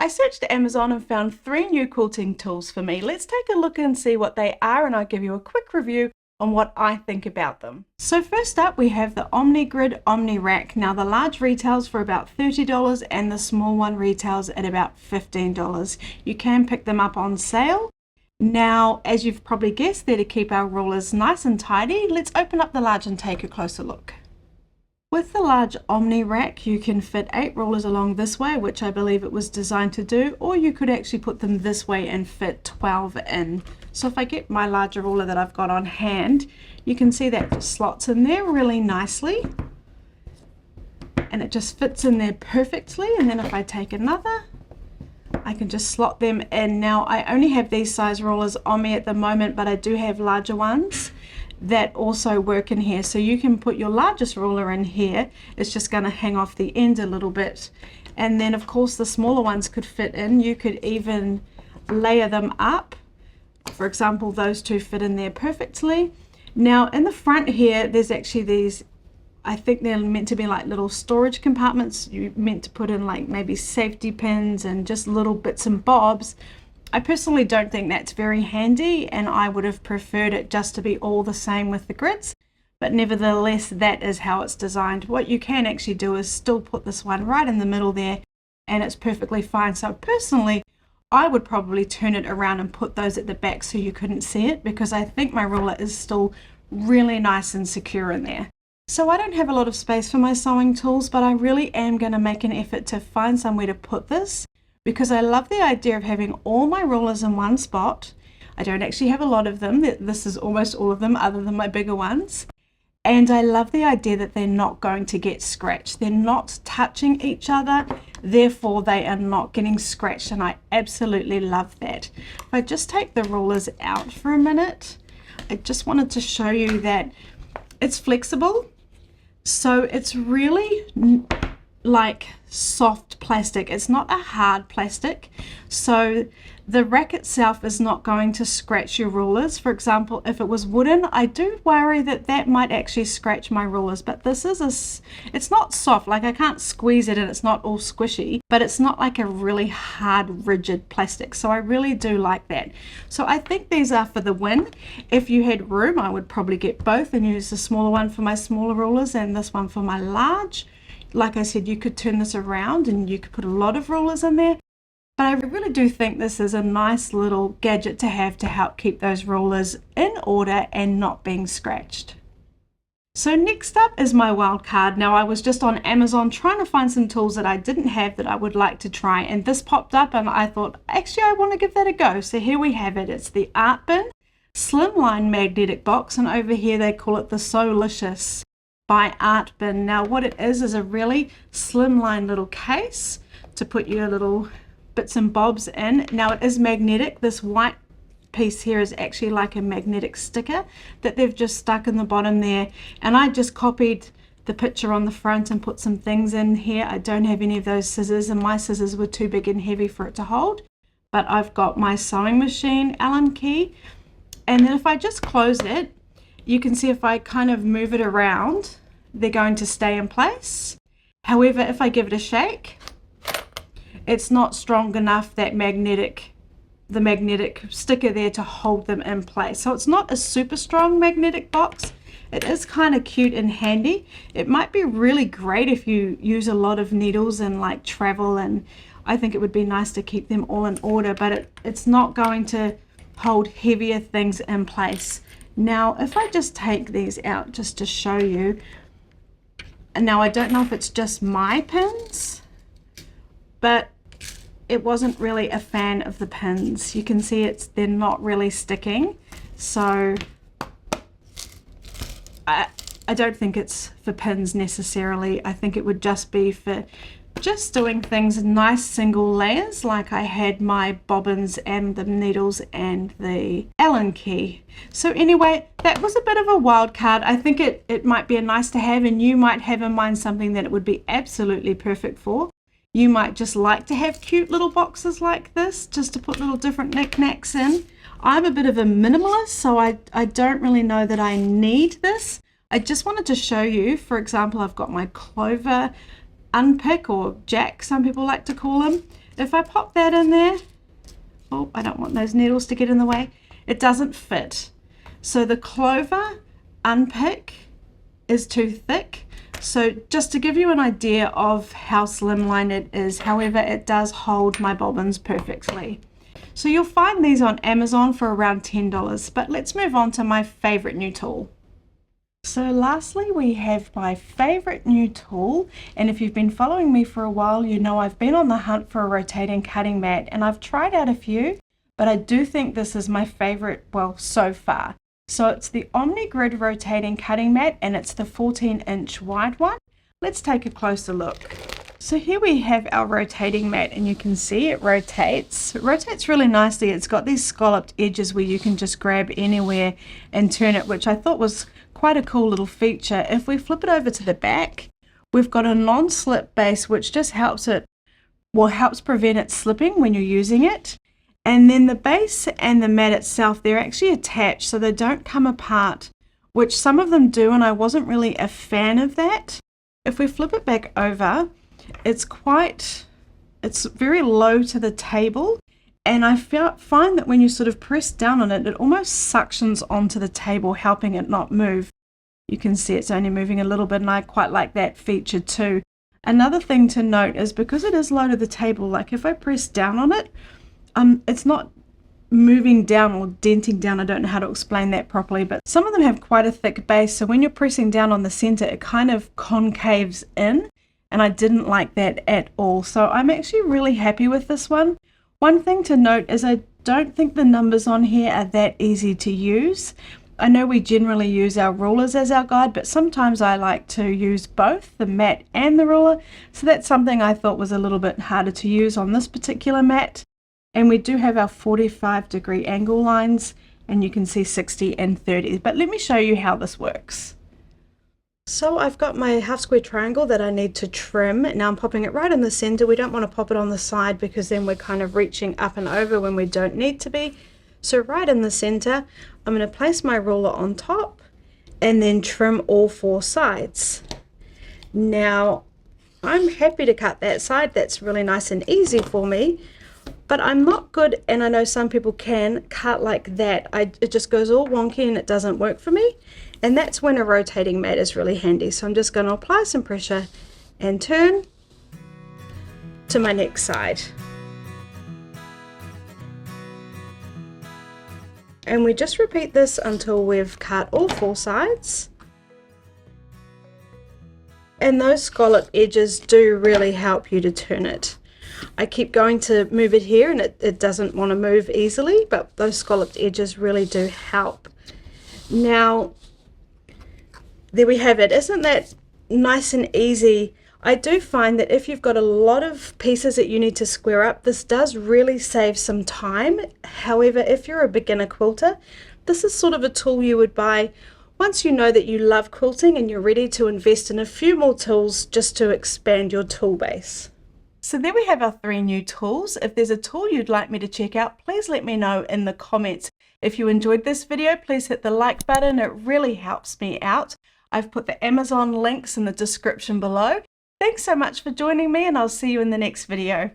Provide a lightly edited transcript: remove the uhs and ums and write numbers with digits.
I searched Amazon and found 3 new quilting tools for me. Let's take a look and see what they are, and I'll give you a quick review on what I think about them. So first up, we have the Omni Grid Omni Rack. Now the large retails for about $30 and the small one retails at about $15. You can pick them up on sale. Now, as you've probably guessed, they're to keep our rulers nice and tidy. Let's open up the large and take a closer look. With the large Omni rack, you can fit 8 rulers along this way, which I believe it was designed to do, or you could actually put them this way and fit 12 in. So if I get my larger ruler that I've got on hand, you can see that just slots in there really nicely. And it just fits in there perfectly. And then if I take another, I can just slot them in. Now, I only have these size rulers on me at the moment, but I do have larger ones that also work in here. So you can put your largest ruler in here. It's just going to hang off the end a little bit. And then of course the smaller ones could fit in. You could even layer them up. For example, those two fit in there perfectly. Now in the front here, there's actually these, I think they're meant to be like little storage compartments. You're meant to put in like maybe safety pins and just little bits and bobs. I personally don't think that's very handy, and I would have preferred it just to be all the same with the grids, but nevertheless that is how it's designed. What you can actually do is still put this one right in the middle there, and it's perfectly fine. So personally, I would probably turn it around and put those at the back so you couldn't see it, because I think my ruler is still really nice and secure in there. So I don't have a lot of space for my sewing tools, but I really am going to make an effort to find somewhere to put this, because I love the idea of having all my rulers in one spot. I don't actually have a lot of them. This is almost all of them other than my bigger ones. And I love the idea that they're not going to get scratched. They're not touching each other, therefore they are not getting scratched, and I absolutely love that. If I just take the rulers out for a minute, I just wanted to show you that it's flexible. So it's really like soft plastic. It's not a hard plastic, so the rack itself is not going to scratch your rulers. For example, if it was wooden, I do worry that that might actually scratch my rulers, but this is it's not soft, like I can't squeeze it and it's not all squishy, but it's not like a really hard rigid plastic, so I really do like that. So I think these are for the win. If you had room, I would probably get both and use the smaller one for my smaller rulers and this one for my large. Like I said, you could turn this around and you could put a lot of rulers in there, but I really do think this is a nice little gadget to have to help keep those rulers in order and not being scratched. So next up is my wild card. Now I was just on Amazon trying to find some tools that I didn't have that I would like to try, and this popped up and I thought actually I want to give that a go. So here we have it. It's the Art Bin Slimline Magnetic Box, and over here they call it the Solicious by Art Bin. Now what it is a really slimline little case to put your little bits and bobs in. Now it is magnetic. This white piece here is actually like a magnetic sticker that they've just stuck in the bottom there, and I just copied the picture on the front and put some things in here. I don't have any of those scissors, and my scissors were too big and heavy for it to hold, but I've got my sewing machine Allen key, and then if I just close it, you can see if I kind of move it around, they're going to stay in place. However, if I give it a shake, it's not strong enough, the magnetic sticker there, to hold them in place. So it's not a super strong magnetic box. It is kind of cute and handy. It might be really great if you use a lot of needles and like travel, and I think it would be nice to keep them all in order, but it's not going to hold heavier things in place. Now if I just take these out just to show you, and now I don't know if it's just my pins, but it wasn't really a fan of the pins. You can see they're not really sticking, so I don't think it's for pins necessarily. I think it would just be for just doing things in nice single layers, like I had my bobbins and the needles and the Allen key. So anyway, that was a bit of a wild card. I think it might be a nice to have, and you might have in mind something that it would be absolutely perfect for. You might just like to have cute little boxes like this, just to put little different knickknacks in. I'm a bit of a minimalist, so I don't really know that I need this. I just wanted to show you, for example, I've got my clover unpick, or jack some people like to call them. if I pop that in there, oh, I don't want those needles to get in the way, it doesn't fit. So the clover unpick is too thick. So just to give you an idea of how slimline it is, however, it does hold my bobbins perfectly. So you'll find these on Amazon for around $10, but let's move on to my favorite new tool. So lastly, we have my favorite new tool, and if you've been following me for a while, you know I've been on the hunt for a rotating cutting mat, and I've tried out a few, but I do think this is my favorite, well, so far. So it's the Omni Grid rotating cutting mat, and it's the 14-inch wide one. Let's take a closer look. So here we have our rotating mat, and you can see it rotates. It rotates really nicely. It's got these scalloped edges where you can just grab anywhere and turn it, which I thought was quite a cool little feature. If we flip it over to the back, we've got a non-slip base, which just helps prevent it slipping when you're using it. And then the base and the mat itself, they're actually attached, so they don't come apart, which some of them do, and I wasn't really a fan of that. If we flip it back over, it's very low to the table, and I find that when you sort of press down on it, it almost suctions onto the table, helping it not move. You can see it's only moving a little bit, and I quite like that feature too. Another thing to note is because it is low to the table, like if I press down on it, it's not moving down or denting down. I don't know how to explain that properly, but some of them have quite a thick base, so when you're pressing down on the center, it kind of concaves in, and I didn't like that at all. So I'm actually really happy with this one. One thing to note is I don't think the numbers on here are that easy to use. I know we generally use our rulers as our guide, but sometimes I like to use both the mat and the ruler, so that's something I thought was a little bit harder to use on this particular mat. And we do have our 45-degree angle lines, and you can see 60 and 30, but let me show you how this works. So I've got my half square triangle that I need to trim. Now I'm popping it right in the center. We don't want to pop it on the side because then we're kind of reaching up and over when we don't need to be. So right in the center, I'm going to place my ruler on top and then trim all 4 sides. Now I'm happy to cut that side. That's really nice and easy for me. But I'm not good, and I know some people can cut like that. It just goes all wonky and it doesn't work for me. And that's when a rotating mat is really handy. So I'm just going to apply some pressure and turn to my next side. And we just repeat this until we've cut all 4 sides. And those scallop edges do really help you to turn it. I keep going to move it here and it doesn't want to move easily, but those scalloped edges really do help. Now, there we have it. Isn't that nice and easy? I do find that if you've got a lot of pieces that you need to square up, this does really save some time. However, if you're a beginner quilter, this is sort of a tool you would buy once you know that you love quilting and you're ready to invest in a few more tools just to expand your tool base. So there we have our 3 new tools. If there's a tool you'd like me to check out, please let me know in the comments. If you enjoyed this video, please hit the like button. It really helps me out. I've put the Amazon links in the description below. Thanks so much for joining me, and I'll see you in the next video.